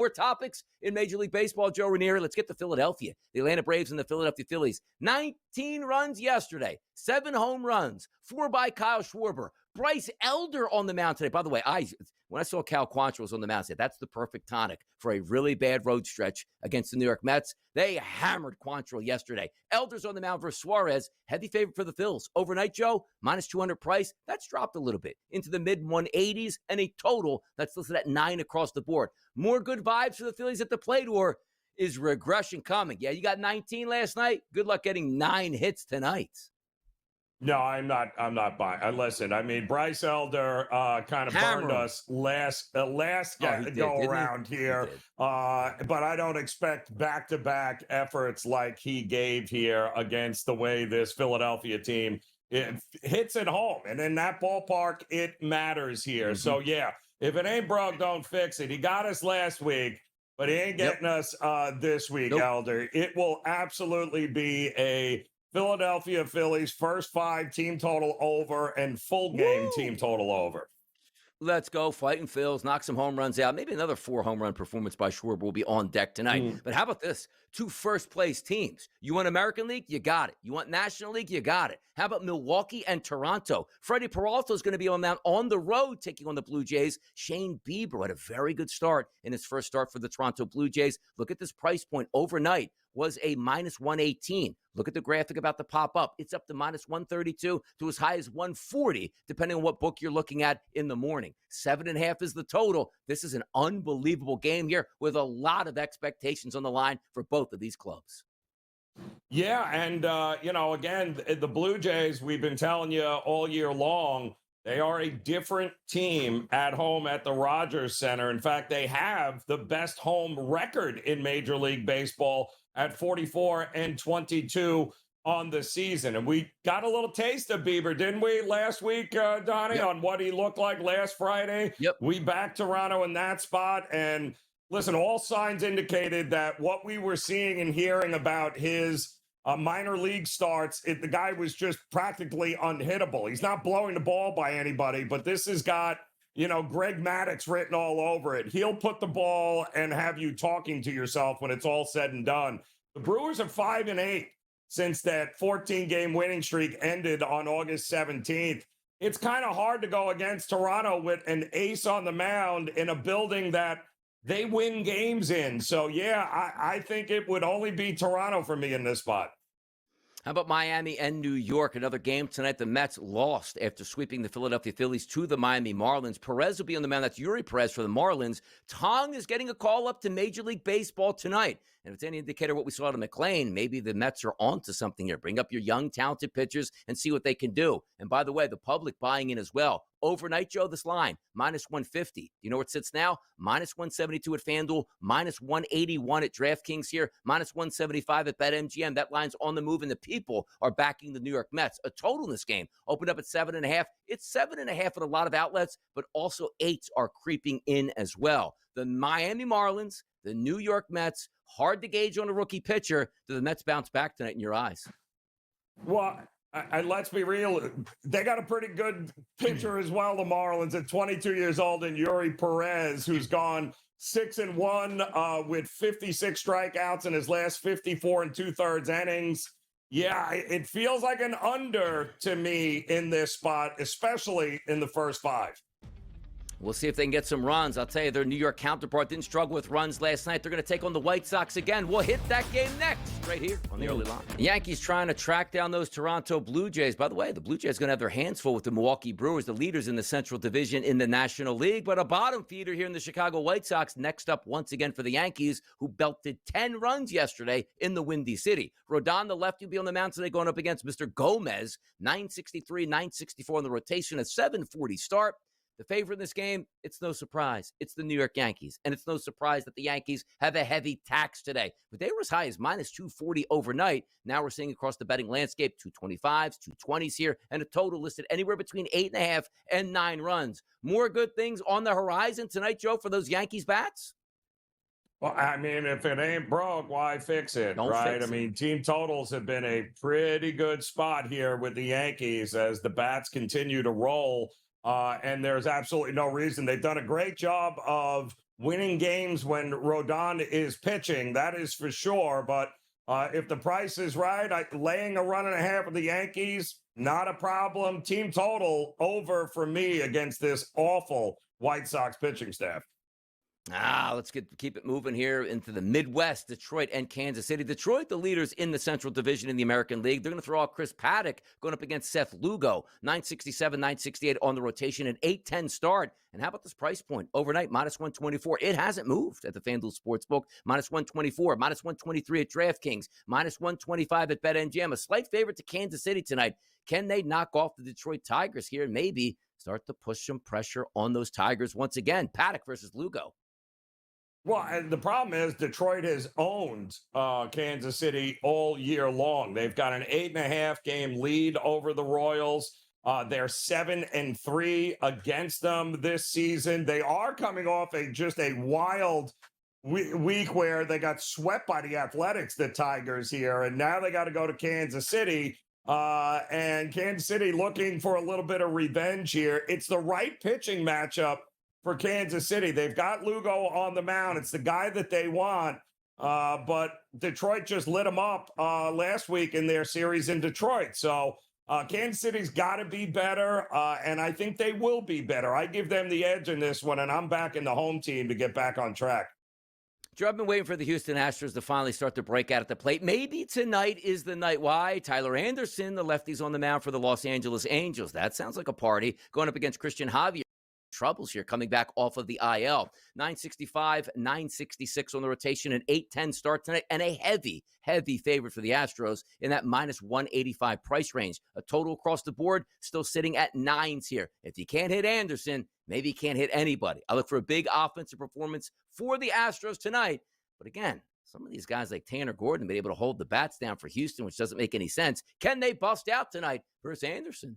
More topics in Major League Baseball. Joe Ranieri, let's get to Philadelphia. The Atlanta Braves and the Philadelphia Phillies. 19 runs yesterday, 7 home runs, 4 by Kyle Schwarber. Bryce Elder on the mound today. By the way, when I saw Cal Quantrill was on the mound, I said that's the perfect tonic for a really bad road stretch against the New York Mets. They hammered Quantrill yesterday. Elder's on the mound versus Suarez. Heavy favorite for the Phils. Overnight, Joe, minus 200 price. That's dropped a little bit into the mid-180s and a total that's listed at 9 across the board. More good vibes for the Phillies at the plate, or is regression coming? Yeah, you got 19 last night. Good luck getting 9 hits tonight. No, I'm not buying. Listen, I mean, Bryce Elder kind of burned us last go around here. But I don't expect back-to-back efforts like he gave here against the way this Philadelphia team hits at home. And in that ballpark, it matters here. So, yeah, if it ain't broke, don't fix it. He got us last week, but he ain't getting us this week, Elder. It will absolutely be a Philadelphia Phillies first 5 team total over and full game team total over. Let's go. Fighting Phils. Knock some home runs out. Maybe another 4 home run performance by Schwarber will be on deck tonight. But how about this? 2 first-place teams. You want American League? You got it. You want National League? You got it. How about Milwaukee and Toronto? Freddie Peralta is going to be on the road taking on the Blue Jays. Shane Bieber had a very good start in his first start for the Toronto Blue Jays. Look at this price point overnight. Was a minus 118. Look at the graphic about to pop up. It's up to minus 132 to as high as 140, depending on what book you're looking at in the morning. 7.5 is the total. This is an unbelievable game here with a lot of expectations on the line for both of these clubs. Yeah, and, again, the Blue Jays, we've been telling you all year long, they are a different team at home at the Rogers Center. In fact, they have the best home record in Major League Baseball at 44-22 on the season. And we got a little taste of Bieber, didn't we, last week, Donnie, on what he looked like last Friday? We backed Toronto in that spot. And listen, all signs indicated that what we were seeing and hearing about his minor league starts, the guy was just practically unhittable. He's not blowing the ball by anybody, but this has got, Greg Maddux written all over it. He'll put the ball and have you talking to yourself when it's all said and done. The Brewers are 5-8 since that 14-game winning streak ended on August 17th. It's kind of hard to go against Toronto with an ace on the mound in a building that they win games in. So, yeah, I think it would only be Toronto for me in this spot. How about Miami and New York? Another game tonight. The Mets lost after sweeping the Philadelphia Phillies to the Miami Marlins. Perez will be on the mound. That's Yuri Perez for the Marlins. Tong is getting a call up to Major League Baseball tonight. And if it's any indicator of what we saw to McLean, maybe the Mets are onto something here. Bring up your young, talented pitchers and see what they can do. And by the way, the public buying in as well. Overnight, Joe, this line, minus 150. You know where it sits now? Minus 172 at FanDuel, minus 181 at DraftKings here, minus 175 at BetMGM. That line's on the move, and the people are backing the New York Mets. A total in this game opened up at 7.5. It's 7.5 at a lot of outlets, but also 8s are creeping in as well. The Miami Marlins, the New York Mets, hard to gauge on a rookie pitcher. Do the Mets bounce back tonight in your eyes? Well, let's be real. They got a pretty good pitcher as well, the Marlins, at 22 years old, and Yuri Perez, who's gone 6-1 with 56 strikeouts in his last 54 2/3 innings. Yeah, it feels like an under to me in this spot, especially in the first 5. We'll see if they can get some runs. I'll tell you, their New York counterpart didn't struggle with runs last night. They're going to take on the White Sox again. We'll hit that game next, right here on the early line. The Yankees trying to track down those Toronto Blue Jays. By the way, the Blue Jays are going to have their hands full with the Milwaukee Brewers, the leaders in the Central Division in the National League. But a bottom feeder here in the Chicago White Sox. Next up once again for the Yankees, who belted 10 runs yesterday in the Windy City. Rodon, the lefty, will be on the mound today going up against Mr. Gomez. 963, 964 on the rotation, a 740 start. The favorite in this game, it's no surprise. It's the New York Yankees. And it's no surprise that the Yankees have a heavy tax today. But they were as high as minus 240 overnight. Now we're seeing across the betting landscape 225s, 220s here, and a total listed anywhere between 8.5 and 9 runs. More good things on the horizon tonight, Joe, for those Yankees bats? Well, I mean, if it ain't broke, why fix it, right? I mean, team totals have been a pretty good spot here with the Yankees as the bats continue to roll. And there's absolutely no reason. They've done a great job of winning games when Rodon is pitching. That is for sure. But if the price is right, laying a 1.5 with the Yankees, not a problem. Team total over for me against this awful White Sox pitching staff. Let's keep it moving here into the Midwest, Detroit and Kansas City. Detroit, the leaders in the Central Division in the American League. They're going to throw out Chris Paddock going up against Seth Lugo. 967, 968 on the rotation, an 8-10 start. And how about this price point? Overnight, -124. It hasn't moved at the FanDuel Sportsbook. -124, -123 at DraftKings, -125 at BetMGM. A slight favorite to Kansas City tonight. Can they knock off the Detroit Tigers here and maybe start to push some pressure on those Tigers once again? Paddock versus Lugo. Well, and the problem is Detroit has owned Kansas City all year long. They've got an 8.5 game lead over the Royals. They're 7-3 against them this season. They are coming off just a wild week where they got swept by the Athletics, the Tigers here, and now they got to go to Kansas City. And Kansas City looking for a little bit of revenge here. It's the right pitching matchup for Kansas City. They've got Lugo on the mound. It's the guy that they want. But Detroit just lit them up last week in their series in Detroit. So Kansas City's got to be better, and I think they will be better. I give them the edge in this one, and I'm backing the home team to get back on track. Drew, I've been waiting for the Houston Astros to finally start to break out at the plate. Maybe tonight is the night. Why? Tyler Anderson, the lefty's on the mound for the Los Angeles Angels. That sounds like a party. Going up against Christian Javier. Troubles here coming back off of the IL. 965, 966 on the rotation, an 8-10 start tonight, and a heavy favorite for the Astros in that -185 price range. A total across the board still sitting at 9s here. If you can't hit Anderson, maybe you can't hit anybody. I look for a big offensive performance for the Astros tonight. But again, some of these guys like Tanner Gordon been able to hold the bats down for Houston, which doesn't make any sense. Can they bust out tonight versus Anderson?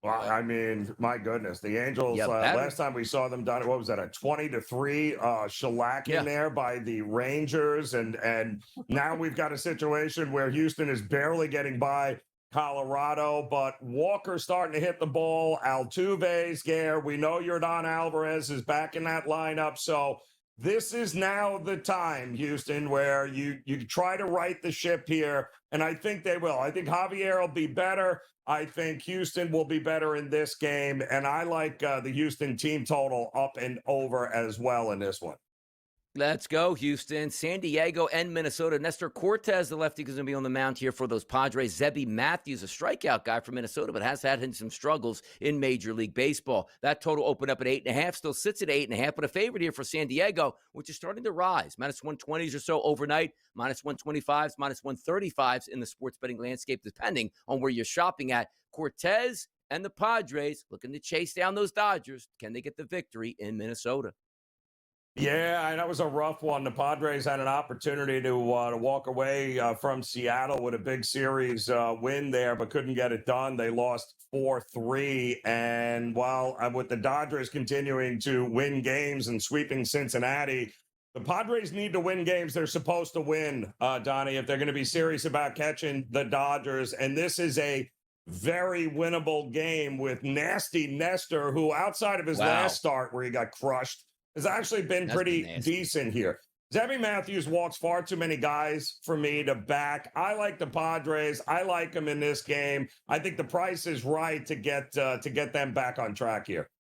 Well, I mean, my goodness, the Angels, last time we saw them done, what was that, a 20-3 shellacking there by the Rangers. And now we've got a situation where Houston is barely getting by Colorado, but Walker's starting to hit the ball. Altuve's there. We know Yordan Alvarez is back in that lineup. So this is now the time, Houston, where you try to right the ship here, and I think they will. I think Javier will be better. I think Houston will be better in this game, and I like the Houston team total up and over as well in this one. Let's go, Houston. San Diego and Minnesota. Nestor Cortez, the lefty, is going to be on the mound here for those Padres. Zebby Matthews, a strikeout guy from Minnesota, but has had some struggles in Major League Baseball. That total opened up at 8.5, still sits at 8.5, but a favorite here for San Diego, which is starting to rise. -120s or so overnight, -125s, -135s in the sports betting landscape, depending on where you're shopping at. Cortez and the Padres looking to chase down those Dodgers. Can they get the victory in Minnesota? Yeah, and that was a rough one. The Padres had an opportunity to walk away from Seattle with a big series win there, but couldn't get it done. They lost 4-3. And while with the Dodgers continuing to win games and sweeping Cincinnati, the Padres need to win games they're supposed to win, Donnie, if they're going to be serious about catching the Dodgers. And this is a very winnable game with nasty Nestor, who outside of his last start where he got crushed, has actually been pretty decent here. Zebby Matthews walks far too many guys for me to back. I like the Padres. I like them in this game. I think the price is right to get them back on track here.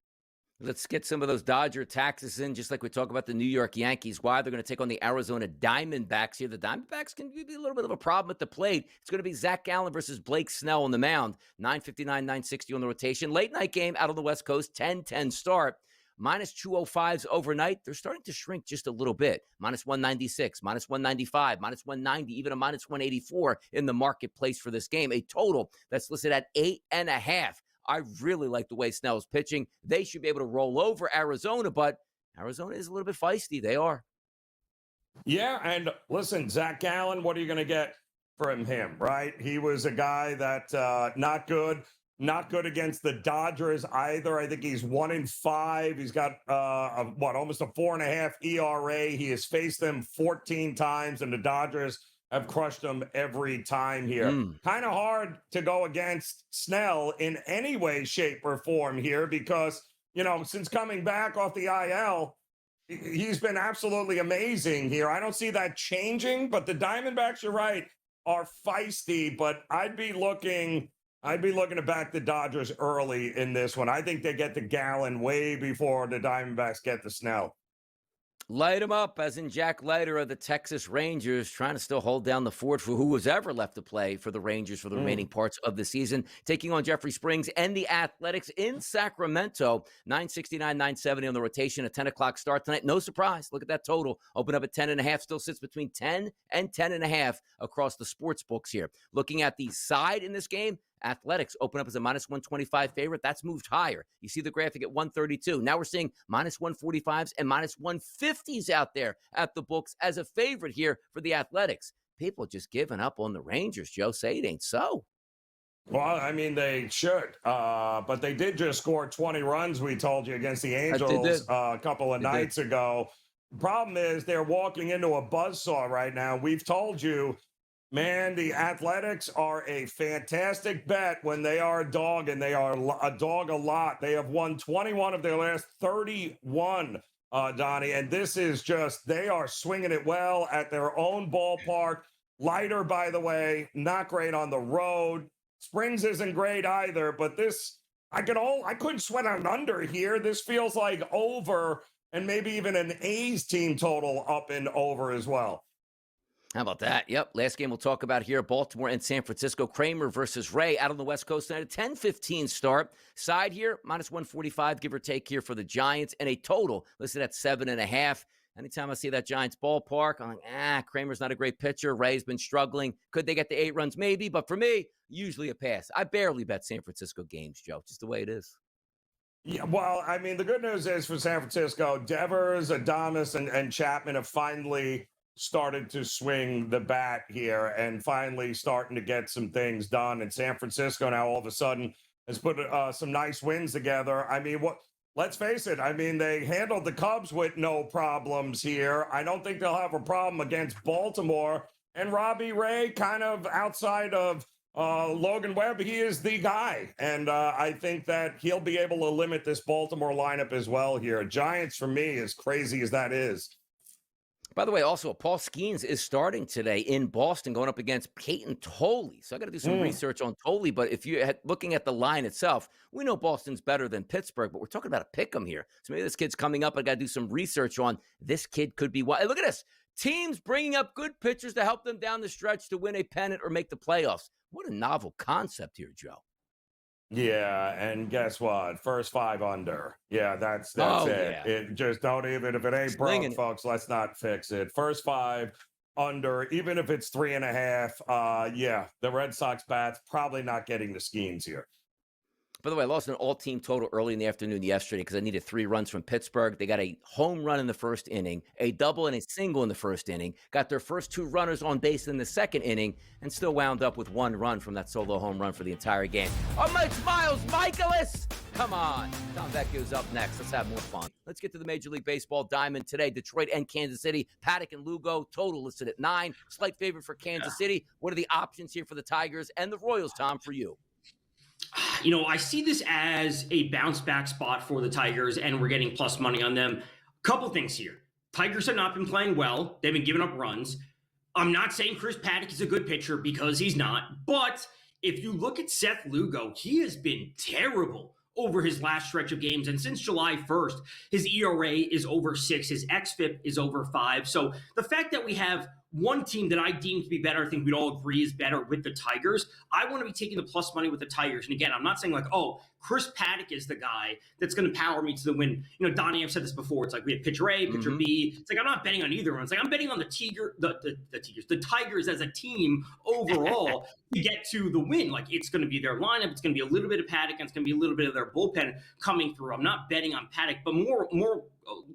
Let's get some of those Dodger taxes in, just like we talk about the New York Yankees. Why they're going to take on the Arizona Diamondbacks here. The Diamondbacks can be a little bit of a problem at the plate. It's going to be Zach Gallen versus Blake Snell on the mound. 959, 960 on the rotation. Late night game out on the West Coast, 10-10 start. -205s overnight. They're starting to shrink just a little bit. -196, -195, -190, even a -184 in the marketplace for this game. A total that's listed at 8.5. I really like the way Snell's pitching. They should be able to roll over Arizona, but Arizona is a little bit feisty. They are. Yeah, and listen, Zach Gallen, what are you going to get from him, right? He was a guy that not good. Not good against the Dodgers either. I think he's 1-5. He's got almost a 4.5 ERA. He has faced them 14 times, and the Dodgers have crushed him every time here. Kind of hard to go against Snell in any way, shape, or form here because, since coming back off the IL, He's been absolutely amazing here. I don't see that changing, but the Diamondbacks, you're right, are feisty, but I'd be looking to back the Dodgers early in this one. I think they get the Gallon way before the Diamondbacks get the Snell. Light him up, as in Jack Leiter of the Texas Rangers, trying to still hold down the fort for who was ever left to play for the Rangers for the remaining parts of the season. Taking on Jeffrey Springs and the Athletics in Sacramento. 969, 970 on the rotation. A 10 o'clock start tonight. No surprise. Look at that total. Open up at 10.5. Still sits between 10 and 10.5 across the sports books here. Looking at the side in this game, Athletics open up as a minus 125 favorite. That's moved higher. You see the graphic at 132. Now we're seeing minus 145s and minus 150s out there at the books as a favorite here for the Athletics. People just giving up on the Rangers, Joe. Say it ain't so. Well, I mean, they should. But they did just score 20 runs, we told you, against the Angels a couple of nights ago. Problem is they're walking into a buzzsaw right now. We've told you, man, the Athletics are a fantastic bet when they are a dog, and they are a dog a lot. They have won 21 of their last 31, Donnie, and this is just, they are swinging it well at their own ballpark. Leiter, by the way, not great on the road. Springs isn't great either, but this, I couldn't sweat an under here. This feels like over, and maybe even an A's team total up and over as well. How about that? Yep. Last game we'll talk about here, Baltimore and San Francisco. Kramer versus Ray out on the West Coast tonight. A 10:15 start. Side here, minus 145, give or take here for the Giants, and a total listed at 7.5. Anytime I see that Giants ballpark, I'm like, Kramer's not a great pitcher. Ray's been struggling. Could they get the 8 runs? Maybe. But for me, usually a pass. I barely bet San Francisco games, Joe. Just the way it is. Yeah, well, I mean, the good news is for San Francisco, Devers, Adames, and Chapman have finally started to swing the bat here and finally starting to get some things done. And San Francisco now all of a sudden has put some nice wins together. I mean, let's face it. I mean, they handled the Cubs with no problems here. I don't think they'll have a problem against Baltimore. And Robbie Ray, kind of outside of Logan Webb, he is the guy. And I think that he'll be able to limit this Baltimore lineup as well here. Giants, for me, as crazy as that is. By the way, also, Paul Skeens is starting today in Boston, going up against Peyton Tolley. So I got to do some research on Tolley. But if you're looking at the line itself, we know Boston's better than Pittsburgh, but we're talking about a pick 'em here. So maybe this kid's coming up. I got to do some research on this kid could be what. Hey, look at this. Teams bringing up good pitchers to help them down the stretch to win a pennant or make the playoffs. What a novel concept here, Joe. Yeah, and guess what? First 5 under. Yeah, that's it. Yeah. It just don't, even if it ain't broke, folks, let's not fix it. First 5 under, even if it's 3.5. Yeah, the Red Sox bats probably not getting the schemes here. By the way, I lost an all-team total early in the afternoon yesterday because I needed 3 runs from Pittsburgh. They got a home run in the first inning, a double and a single in the first inning, got their first 2 runners on base in the second inning, and still wound up with 1 run from that solo home run for the entire game. Oh, Mike Miles Michaelis! Come on. Tom Vecchio's up next. Let's have more fun. Let's get to the Major League Baseball diamond today. Detroit and Kansas City. Paddock and Lugo. Total listed at 9. Slight favorite for Kansas City. What are the options here for the Tigers and the Royals, Tom, for you? You know, I see this as a bounce back spot for the Tigers, and we're getting plus money on them. Couple things here. Tigers have not been playing well. They've been giving up runs. I'm not saying Chris Paddock is a good pitcher because he's not, but if you look at Seth Lugo, he has been terrible over his last stretch of games. And since July 1st, his ERA is over 6. His xFIP is over 5. So the fact that we have one team that I deem to be better, I think we'd all agree is better with the Tigers. I want to be taking the plus money with the Tigers. And again, I'm not saying like, oh, Chris Paddock is the guy that's going to power me to the win. You know, Donnie, I've said this before. It's like we have pitcher A, pitcher B. It's like I'm not betting on either one. It's like I'm betting on the Tigers as a team overall to get to the win. Like it's going to be their lineup. It's going to be a little bit of Paddock, and it's going to be a little bit of their bullpen coming through. I'm not betting on Paddock, but more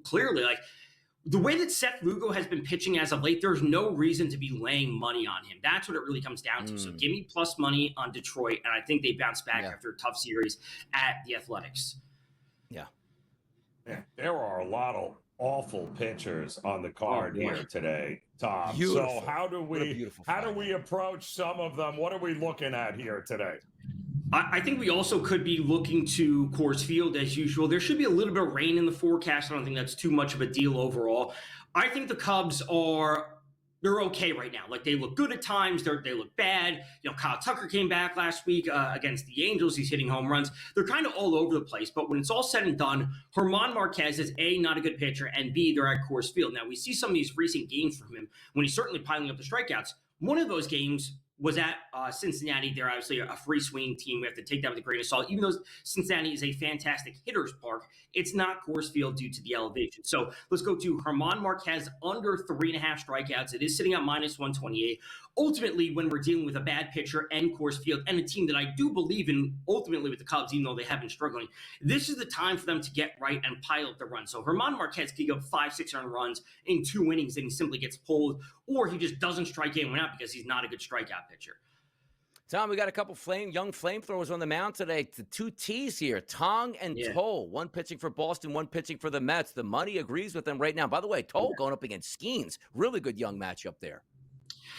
clearly, like the way that Seth Lugo has been pitching as of late, there's no reason to be laying money on him. That's what it really comes down to. So give me plus money on Detroit, and I think they bounce back after a tough series at the Athletics. Yeah, there are a lot of awful pitchers on the card here today, Tom. Beautiful. So how do we approach some of them? What are we looking at here today? I think we also could be looking to Coors Field as usual. There should be a little bit of rain in the forecast. I don't think that's too much of a deal overall. I think the Cubs they're okay right now. Like, they look good at times. They look bad. Kyle Tucker came back last week against the Angels. He's hitting home runs. They're kind of all over the place. But when it's all said and done, German Marquez is A, not a good pitcher, and B, they're at Coors Field. Now, we see some of these recent games from him when he's certainly piling up the strikeouts. One of those games was at Cincinnati. They're obviously a free swing team. We have to take that with a grain of salt. Even though Cincinnati is a fantastic hitter's park, it's not Coors Field due to the elevation. So let's go to German Marquez under 3.5 strikeouts. It is sitting at -128. Ultimately, when we're dealing with a bad pitcher and Coors Field and a team that I do believe in ultimately with the Cubs, even though they have been struggling, this is the time for them to get right and pile up the runs. So German Marquez can give up 5-6 earned runs in 2 innings and he simply gets pulled, or he just doesn't strike anyone out because he's not a good strikeout pitcher. Tom, we got a couple young flamethrowers on the mound today. The 2 T's here, Tong and Toll. One pitching for Boston, one pitching for the Mets. The money agrees with them right now. By the way, Toll going up against Skeens. Really good young matchup there.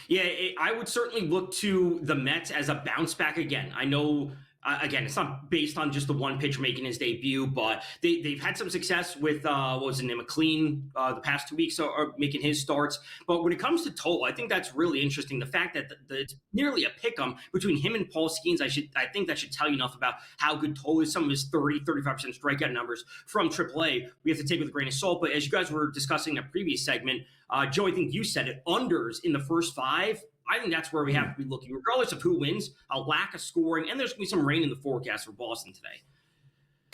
Yeah, I would certainly look to the Mets as a bounce back again. I know, again, it's not based on just the one pitcher making his debut, but they've had some success with, McLean the past 2 weeks or making his starts. But when it comes to Toll, I think that's really interesting. The fact that it's nearly a pick-em between him and Paul Skeens, I think that should tell you enough about how good Toll is. Some of his 30-35% strikeout numbers from AAA, we have to take with a grain of salt. But as you guys were discussing in a previous segment, Joe, I think you said it, unders in the first 5. I think that's where we have to be looking, regardless of who wins, a lack of scoring, and there's going to be some rain in the forecast for Boston today.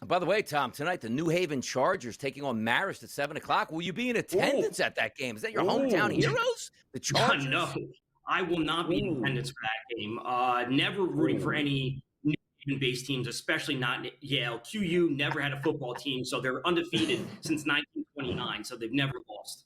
By the way, Tom, tonight the New Haven Chargers taking on Marist at 7 o'clock. Will you be in attendance at that game? Is that your hometown heroes, the Chargers? No, I will not be in attendance for that game. Never rooting for any New Haven-based teams, especially not Yale. QU never had a football team, so they're undefeated since 1929, so they've never lost.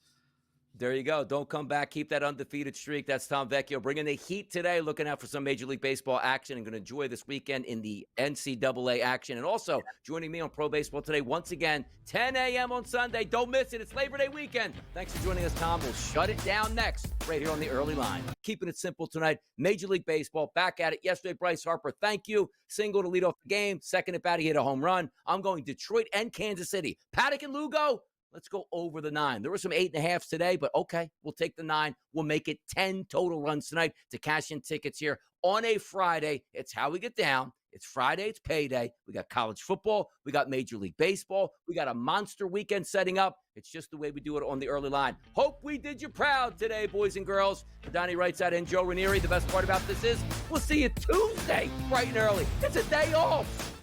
There you go. Don't come back. Keep that undefeated streak. That's Tom Vecchio bringing the heat today, looking out for some Major League Baseball action and going to enjoy this weekend in the NCAA action. And also joining me on Pro Baseball today, once again, 10 a.m. on Sunday. Don't miss it. It's Labor Day weekend. Thanks for joining us, Tom. We'll shut it down next, right here on the early line. Keeping it simple tonight. Major League Baseball back at it. Yesterday, Bryce Harper, thank you. Single to lead off the game. Second at bat, he hit a home run. I'm going Detroit and Kansas City. Paddock and Lugo. Let's go over the 9. There were some 8.5s today, but okay, we'll take the 9. We'll make it 10 total runs tonight to cash in tickets here on a Friday. It's how we get down. It's Friday. It's payday. We got college football. We got Major League Baseball. We got a monster weekend setting up. It's just the way we do it on the early line. Hope we did you proud today, boys and girls. For Donnie Rightside and Joe Ranieri, the best part about this is we'll see you Tuesday bright and early. It's a day off.